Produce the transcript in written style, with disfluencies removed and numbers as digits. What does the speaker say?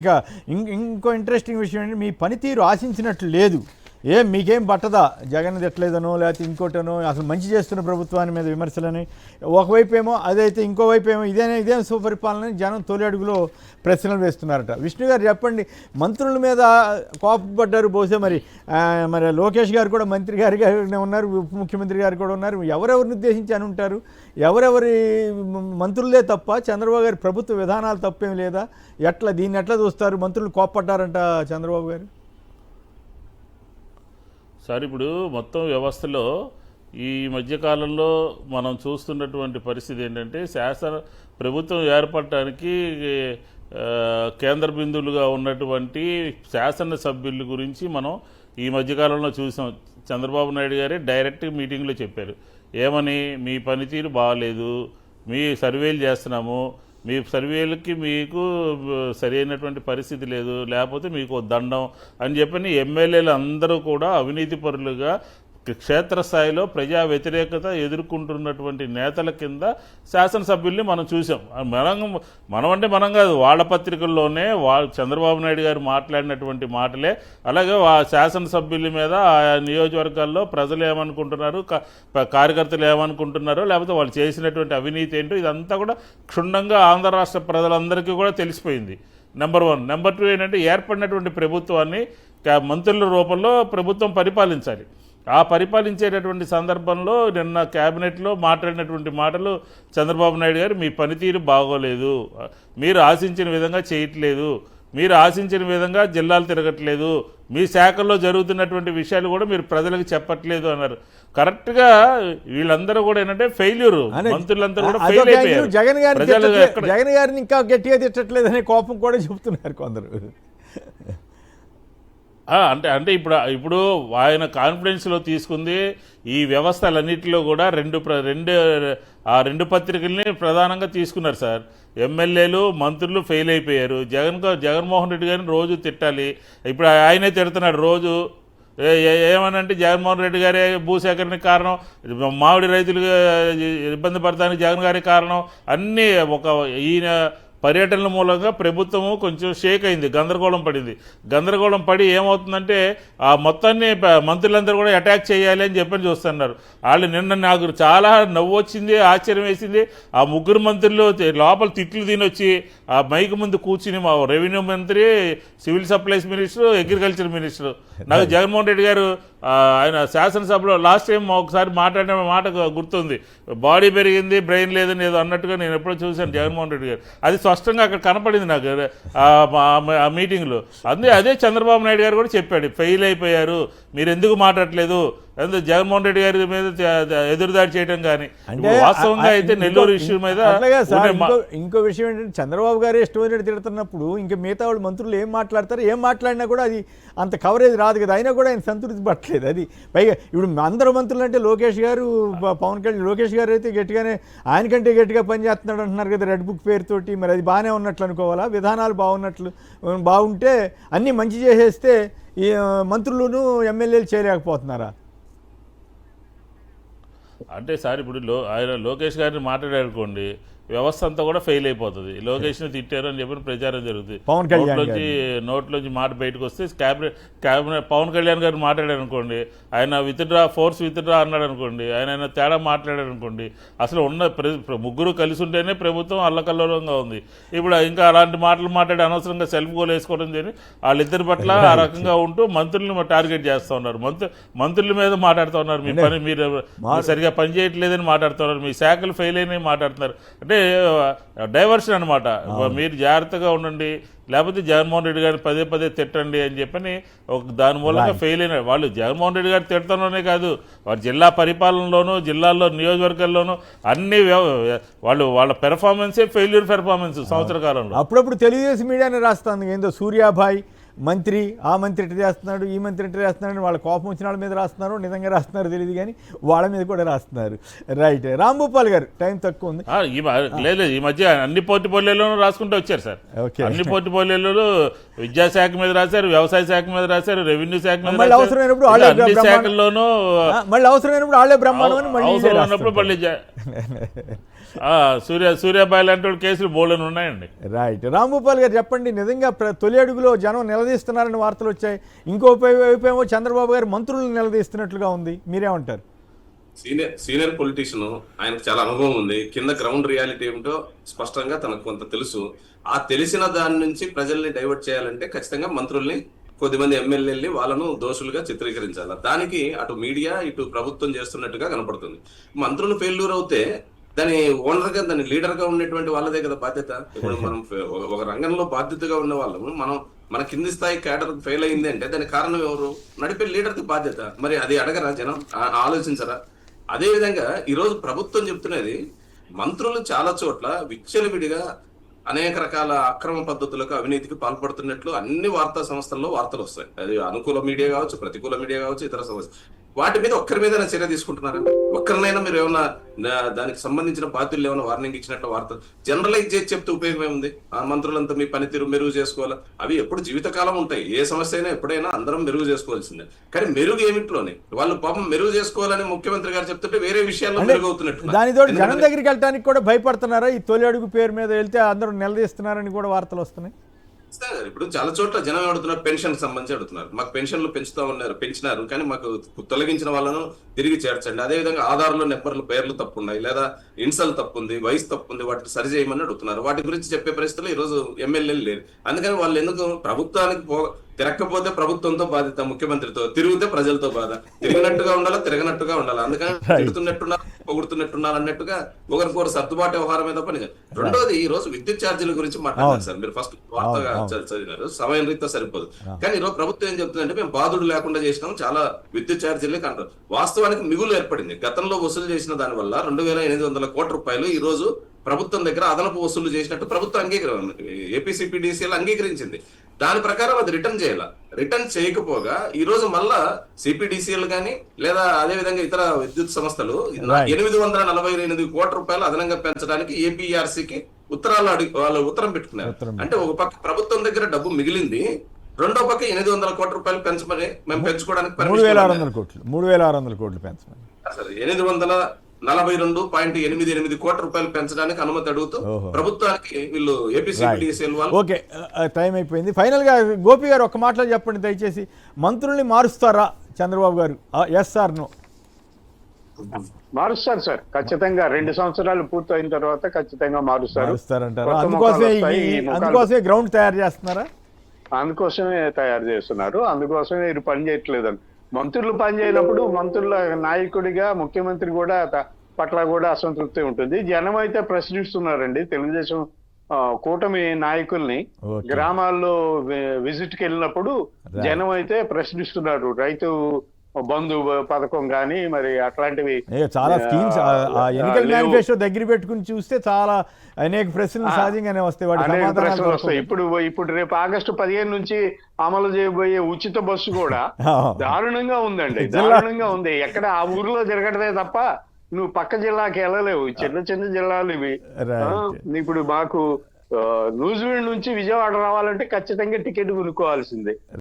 ఇక ఇంకో ఇంట్రెస్టింగ్ విషయం ఏంటంటే మీ పనితీరు ఆశించినట్లు లేదు. మీకేం పట్టదా జగన్ తిట్టలేదనో లేకపోతే ఇంకోటనో అసలు మంచి చేస్తున్న ప్రభుత్వాన్ని మీద విమర్శలని ఒకవైపు ఏమో అదైతే ఇంకోవైపు ఏమో ఇదేం సుపరిపాలన జనం తొలి అడుగులో ప్రశ్నలు వేస్తున్నారట. విష్ణు గారు చెప్పండి, మంత్రుల మీద కోపపడ్డారు బహుశా మరి లోకేష్ గారు కూడా మంత్రి గారిగా ఉన్నారు, ఉప ముఖ్యమంత్రి గారు కూడా ఉన్నారు. ఎవరెవరిని ఉద్దేశించి అని ఉంటారు? ఎవరెవరి మంత్రులదే తప్ప చంద్రబాబు గారి ప్రభుత్వ విధానాలు తప్పేం లేదా? దీన్ని ఎట్లా చూస్తారు? మంత్రులు కోపపడ్డారంట చంద్రబాబు గారు. సార్, ఇప్పుడు మొత్తం వ్యవస్థలో ఈ మధ్యకాలంలో మనం చూస్తున్నటువంటి పరిస్థితి ఏంటంటే, ప్రభుత్వం ఏర్పడటానికి కేంద్ర బిందువులుగా ఉన్నటువంటి శాసనసభ్యుల గురించి మనం ఈ మధ్యకాలంలో చూసాం. చంద్రబాబు నాయుడు గారే డైరెక్ట్ మీటింగ్లో చెప్పారు. ఏమని? మీ పనితీరు బాగాలేదు, మీ సర్వేలు చేస్తున్నాము, మీ సర్వేలకి మీకు సరైనటువంటి పరిస్థితి లేదు, లేకపోతే మీకు దండం అని చెప్పని ఎమ్మెల్యేలు అందరూ కూడా అవినీతి పరులుగా క్షేత్రస్థాయిలో ప్రజా వ్యతిరేకత ఎదుర్కొంటున్నటువంటి నేతల కింద శాసనసభ్యుల్ని మనం చూసాం. మనం కాదు, వాళ్ళ పత్రికల్లోనే చంద్రబాబు నాయుడు గారు మాట్లాడినటువంటి మాటలే. అలాగే శాసనసభ్యుల మీద ఆ నియోజకవర్గాల్లో ప్రజలు ఏమనుకుంటున్నారు, కార్యకర్తలు ఏమనుకుంటున్నారో, లేకపోతే వాళ్ళు చేసినటువంటి అవినీతి ఏంటో ఇదంతా కూడా క్షుణ్ణంగా ఆంధ్ర రాష్ట్ర ప్రజలందరికీ కూడా తెలిసిపోయింది. నెంబర్ 1. నెంబర్ 2 ఏంటంటే, ఏర్పడినటువంటి ప్రభుత్వాన్ని మంత్రుల రూపంలో ప్రభుత్వం పరిపాలించాలి. ఆ పరిపాలించేటటువంటి సందర్భంలో నిన్న క్యాబినెట్లో మాట్లాడినటువంటి మాటలు చంద్రబాబు నాయుడు గారు, మీ పనితీరు బాగోలేదు, మీరు ఆశించిన విధంగా చేయట్లేదు, మీరు ఆశించిన విధంగా జిల్లాలు తిరగట్లేదు, మీ శాఖల్లో జరుగుతున్నటువంటి విషయాలు కూడా మీరు ప్రజలకు చెప్పట్లేదు అన్నారు. కరెక్ట్గా వీళ్ళందరూ కూడా ఏంటంటే ఫెయిల్యూర్, మంత్రులందరూ కూడా ఫెయిల్ అయిపోయారు. జగన్ గారిని ఇంకా గట్టిగా తిట్టట్లేదు అనే కోపం కూడా చెబుతున్నారు కొందరు. అంటే ఇప్పుడు ఆయన కాన్ఫిడెన్స్లో తీసుకుంది ఈ వ్యవస్థలన్నింటిలో కూడా రెండు పత్రికల్ని ప్రధానంగా తీసుకున్నారు సార్. ఎమ్మెల్యేలు మంత్రులు ఫెయిల్ అయిపోయారు. జగన్మోహన్ రెడ్డి గారిని రోజు తిట్టాలి. ఇప్పుడు ఆయనే తిడుతున్నాడు రోజు. ఏమనంటే జగన్మోహన్ రెడ్డి గారే భూసేకరణకి కారణం, మామిడి రైతులు ఇబ్బంది పడటానికి జగన్ గారి కారణం, అన్నీ ఈయన పర్యటనల మూలంగా ప్రభుత్వము కొంచెం షేక్ అయింది, గందరగోళం పడి ఏమవుతుందంటే ఆ మొత్తాన్ని మంత్రులందరూ కూడా అటాక్ చేయాలి అని చెప్పని చూస్తున్నారు. వాళ్ళు నిన్న నాకు చాలా నవ్వు వచ్చింది, ఆశ్చర్యం వేసింది. ఆ ముగ్గురు మంత్రులు లోపల తిట్లు తినొచ్చి ఆ మైక్ ముందు కూర్చుని మా రెవెన్యూ మంత్రి, civil supplies minister, agriculture minister, నాకు జగన్మోహన్ రెడ్డి గారు ఆయన శాసనసభలో లాస్ట్ టైం ఒకసారి మాట్లాడిన మాట గుర్తుంది. బాడీ పెరిగింది, బ్రెయిన్ లేదని ఏదో అన్నట్టుగా నేను ఎప్పుడో చూశాను జగన్మోహన్ రెడ్డి గారు. అది స్పష్టంగా అక్కడ కనపడింది నాకు ఆ మీటింగ్లో. అదే చంద్రబాబు నాయుడు గారు కూడా చెప్పాడు, ఫెయిల్ అయిపోయారు, మీరు ఎందుకు మాట్లాడట్లేదు, జగన్మోహన్ రెడ్డి గారి మీద ఎదురుదాడి చేయడం కానీ. వాస్తవంగా అయితే నెల్లూరు ఇష్యూ మీద ఇంకో విషయం ఏంటంటే, చంద్రబాబు గారు ఇష్టమైనట్టు తిడుతున్నప్పుడు ఇంకా మిగతా వాళ్ళు మంత్రులు ఏం మాట్లాడతారు, ఏం మాట్లాడినా కూడా అది అంత కవరేజ్ రాదు కదా. అయినా కూడా ఆయన సంతృప్తి పట్టలేదు. అది పైగా ఇప్పుడు అందరూ మంత్రులు అంటే లోకేష్ గారు, పవన్ కళ్యాణ్, లోకేష్ గారు అయితే గట్టిగానే ఆయనకంటే గట్టిగా పనిచేస్తున్నాడు అంటున్నారు కదా రెడ్ బుక్ పేరుతోటి. మరి అది బాగానే ఉన్నట్లు అనుకోవాలా? విధానాలు బాగుంటే అన్నీ మంచి చేసేస్తే ఈ మంత్రులను ఎమ్మెల్యేలు చేయలేకపోతున్నారా? అంటే సార్, ఇప్పుడు ఆయన లోకేష్ గారిని మాట్లాడారనుకోండి, వ్యవస్థ అంతా కూడా ఫెయిల్ అయిపోతుంది. లోకేష్ని తిట్టారు అని చెప్పి ప్రచారం జరుగుతుంది. నోట్లోంచి మాట బయటకు వస్తే క్యాబినెట్ పవన్ కళ్యాణ్ గారు మాట్లాడారు అనుకోండి, ఆయన ఫోర్స్ విత్డ్రా అన్నాడు అనుకోండి, ఆయన తేడా మాట్లాడారు అనుకోండి, అసలు ఉన్న ముగ్గురు కలిసి ఉంటేనే ప్రభుత్వం అల్లకల్లోలంగా ఉంది. ఇప్పుడు ఇంకా అలాంటి మాటలు మాట్లాడి అనవసరంగా సెల్ఫ్ గోల్ వేసుకోవడం జరిగి వాళ్ళిద్దరి పట్ల ఆ రకంగా ఉంటూ మంత్రులను టార్గెట్ చేస్తూ ఉన్నారు. మంత్రుల మీద మాట్లాడుతూ ఉన్నారు, మీరు సరిగా పని చేయట్లేదని మాట్లాడుతున్నారు, మీ శాఖలు ఫెయిల్ అయినాయి మాట్లాడుతున్నారు. అంటే డైవర్షన్ అనమాట. మీరు జాగ్రత్తగా ఉండండి, లేకపోతే జగన్మోహన్ రెడ్డి గారిని పదే తిట్టండి అని చెప్పని దాని మూలంగా ఫెయిల్ అయినారు వాళ్ళు. జగన్మోహన్ రెడ్డి గారు తిట్టడంలోనే కాదు, వారి జిల్లా పరిపాలనలోనూ, జిల్లాల్లో, నియోజకవర్గాల్లోనూ అన్ని వాళ్ళ పెర్ఫార్మెన్సే ఫెయిల్యూర్ పెర్ఫార్మెన్స్ సంవత్సర కాలంలో. అప్పుడప్పుడు తెలుగుదేశం మీడియానే రాస్తాను, ఏందో సూర్యాభాయ్ మంత్రి, ఆ మంత్రి ఇటు చేస్తున్నాడు, ఈ మంత్రి ఇటు చేస్తున్నాడు, వాళ్ళ కోపం వచ్చిన వాళ్ళ మీద రాస్తున్నారు, నిజంగా రాస్తున్నారు తెలియదు కానీ వాళ్ళ మీద కూడా రాస్తున్నారు. రైట్. రాంభూపాల్ గారు, టైం తక్కువ ఉంది. లేదు, ఈ మధ్య అన్ని పోర్ట్ఫోలియోలోనూ రాసుకుంటూ వచ్చారు సార్. అన్ని పోర్ట్ఫోలియోలు విద్యాశాఖ మీద రాశారు, వ్యవసాయ శాఖ మీద రాశారు, రెవెన్యూ శాఖ మీద, అవసరమైనప్పుడు అన్ని శాఖల్లోనూ అవసరమైనప్పుడు వాళ్ళే బ్రహ్మాండం అని మళ్ళీ సూర్యాబాయి లాంటి వాళ్ళు కేసులు బోల్డెన్ ఉన్నాయండి. రైట్. రాంభూపాల్ గారు చెప్పండి, నిజంగా తొలి అడుగులో జనం నిలదీస్తున్నారని వార్తలు వచ్చాయి, ఇంకో వైపు ఏమో చంద్రబాబు గారు మంత్రులను నిలదీస్తున్నట్లుగా ఉంది, మీరేమంటారు? సీనియర్ పొలిటీషియన్, ఆయనకు చాలా అనుభవం ఉంది, కింద గ్రౌండ్ రియాలిటీ ఏమిటో స్పష్టంగా తనకు కొంత తెలుసు. ఆ తెలిసిన దాని నుంచి ప్రజల్ని డైవర్ట్ చేయాలంటే ఖచ్చితంగా మంత్రుల్ని, కొద్దిమంది ఎమ్మెల్యేల్ని వాళ్ళను దోషులుగా చిత్రీకరించాలి. దానికి అటు మీడియా ఇటు ప్రభుత్వం చేస్తున్నట్టుగా కనపడుతుంది. మంత్రులు ఫెయిల్యూర్ అవుతే దాని ఓనర్ గా, దాని లీడర్ గా ఉన్నటువంటి వాళ్ళదే కదా బాధ్యత. ఇప్పుడు మనం ఒక రంగంలో బాధ్యతగా ఉన్న వాళ్ళము, మన కింది స్థాయి క్యాడర్ ఫెయిల్ అయింది అంటే దానికి కారణం ఎవరు? నడిపే లీడర్కి బాధ్యత. మరి అది అడగరా జనం? ఆలోచించరా? అదే విధంగా ఈరోజు ప్రభుత్వం చెప్తున్నది, మంత్రులు చాలా చోట్ల విచ్చలవిడిగా అనేక రకాల అక్రమ పద్ధతులకు, అవినీతికి పాల్పడుతున్నట్లు అన్ని వార్తా సంస్థల్లో వార్తలు వస్తాయి. అది అనుకూల మీడియా కావచ్చు, ప్రతికూల మీడియా కావచ్చు, ఇతర సమస్య. వాటి మీద ఒక్కరి మీద చర్య తీసుకుంటున్నారా? ఒక్కరినైనా మీరు ఏమన్నా దానికి సంబంధించిన బాధ్యులు ఏమైనా వార్నింగ్ ఇచ్చినట్లు వార్త జనరలైజ్ చేసి చెప్తే ఉపయోగం ఏముంది? ఆ మంత్రులంతా మీ పనితీరు మెరుగు చేసుకోవాలా? అవి ఎప్పుడు జీవితకాలం ఉంటాయి. ఏ సమస్య అయినా ఎప్పుడైనా అందరం మెరుగు చేసుకోవాల్సిందే. కానీ మెరుగు ఏమిట్లోనే వాళ్ళు పాపం మెరుగు చేసుకోవాలని ముఖ్యమంత్రి గారు చెప్తుంటే వేరే విషయాల్లో మెరుగు అవుతున్నట్టు. దానితో జనం దగ్గరికి వెళ్ళడానికి కూడా భయపడుతున్నారా? ఈ తొలి అడుగు పేరు మీద వెళ్తే అందరూ నిలదీస్తున్నారని కూడా వార్తలు వస్తున్నాయి. ఇప్పుడు చాలా చోట్ల జనం అడుగుతున్నారు, పెన్షన్ సంబంధించి అడుగుతున్నారు. మాకు పెన్షన్లు పెంచినారు కానీ మాకు తొలగించిన వాళ్ళను తిరిగి చేర్చండి. అదేవిధంగా ఆధార్లో నెంబర్లు, పేర్లు తప్పున్నాయి, లేదా ఇన్సల్ తప్పుంది, వయసు తప్పుంది, వాటిని సరి చేయమని అడుగుతున్నారు. వాటి గురించి చెప్పే పరిస్థితులు ఈ రోజు ఎమ్మెల్యేలు లేరు. అందుకని వాళ్ళు ఎందుకు ప్రభుత్వానికి తిరగకపోతే ప్రభుత్వంతో బాధ్యత, ముఖ్యమంత్రితో, తిరిగితే ప్రజలతో బాధ. తిరిగినట్టుగా ఉండాలా, తిరగనట్టుగా ఉండాలా. అందుకని తిరుగుతున్నట్టున్నారు, పొగుడుతున్నట్టున్నారు అన్నట్టుగా ఒకరికొకరు సర్దుబాటు వ్యవహారం మీద పని. రెండోది, ఈ రోజు విద్యుత్ ఛార్జీల గురించి మాట్లాడారు సార్. మీరు ఫస్ట్ వార్తగా చదివినారు, సమయం రీత్యా సరిపోదు. కానీ ఈరోజు ప్రభుత్వం ఏం చెప్తుందంటే, మేము బాధుడు లేకుండా చేసినాం, చాలా విద్యుత్ ఛార్జీలే కంటారు. వాస్తవానికి మిగులు ఏర్పడింది. గతంలో వసూలు చేసిన దాని వల్ల 2800 కోట్ల రూపాయలు ఈ రోజు ప్రభుత్వం దగ్గర అదనపు వసూలు చేసినట్టు ప్రభుత్వం ఏపీసీపీడీసీఎల్ అంగీకరించింది. దాని ప్రకారం అది రిటర్న్ చేయాల. రిటర్న్ చేయకపోగా ఈ రోజు మళ్ళా సిపిడిసిఎల్ గానీ, లేదా అదే విధంగా ఇతర విద్యుత్ సంస్థలు 848 కోట్ల రూపాయలు అదనంగా పెంచడానికి ఏపీఆర్సీకి వాళ్ళు ఉత్తరం పెట్టుకున్నారు. అంటే ఒక పక్క ప్రభుత్వం దగ్గర డబ్బు మిగిలింది, రెండో పక్క 800 కోట్ల రూపాయలు పెంచమని మేము పెంచుకోవడానికి 3600 కోట్లు పెంచమని 842.88 కోట్ల రూపాయలు పెంచడానికి అనుమతి అడుగుతూ ప్రభుత్వానికి వీళ్ళు ఏపీసీపీడీసీఎల్ వాళ్ళు. ఓకే, టైం అయిపోయింది. ఫైనల్ గా గోపి గారు ఒక మాటలో చెప్పండి దయచేసి, మంత్రుల్ని మారుస్తారా Chandrababu garu? Yes or no? మారుస్తారు సార్, ఖచ్చితంగా 2 సంవత్సరాలు పూర్తయిన తర్వాత ఖచ్చితంగా మారుస్తారంటారా? అందుకోసమే గ్రౌండ్ తయారు చేస్తున్నారా? అందుకోసమే తయారు చేస్తున్నారు, అందుకోసమే వీరు పని చేయట్లేదని. మంత్రులు పని చేయనప్పుడు మంత్రుల నాయకుడిగా ముఖ్యమంత్రి కూడా పట్ల కూడా అసంతృప్తి ఉంటుంది. జనం అయితే ప్రశ్నిస్తున్నారండి తెలుగుదేశం కూటమి నాయకుల్ని. గ్రామాల్లో విజిట్కి వెళ్ళినప్పుడు జనం అయితే ప్రశ్నిస్తున్నారు. రైతు బంధు పథకం కానీ మరి అట్లాంటివి చాలా స్కీమ్స్ ఎన్నికల మేనిఫెస్టో దగ్గర పెట్టుకుని చూస్తే చాలా అనేక ప్రశ్నలు సహజంగానే వస్తాయి. ఇప్పుడు రేపు ఆగస్టు 15 నుంచి అమలు చేయబోయే ఉచిత బస్సు కూడా దారుణంగా ఉందండి, దారుణంగా ఉంది. ఎక్కడ ఆ ఊర్లో జరగడమే తప్ప నువ్వు పక్క జిల్లాకి వెళ్ళలేవు. చిన్న చిన్న జిల్లాలు ఇవి. ఇప్పుడు మాకు నూజివీడు నుంచి విజయవాడ రావాలంటే ఖచ్చితంగా టికెట్ కొనుక్కోవాల్సిందే.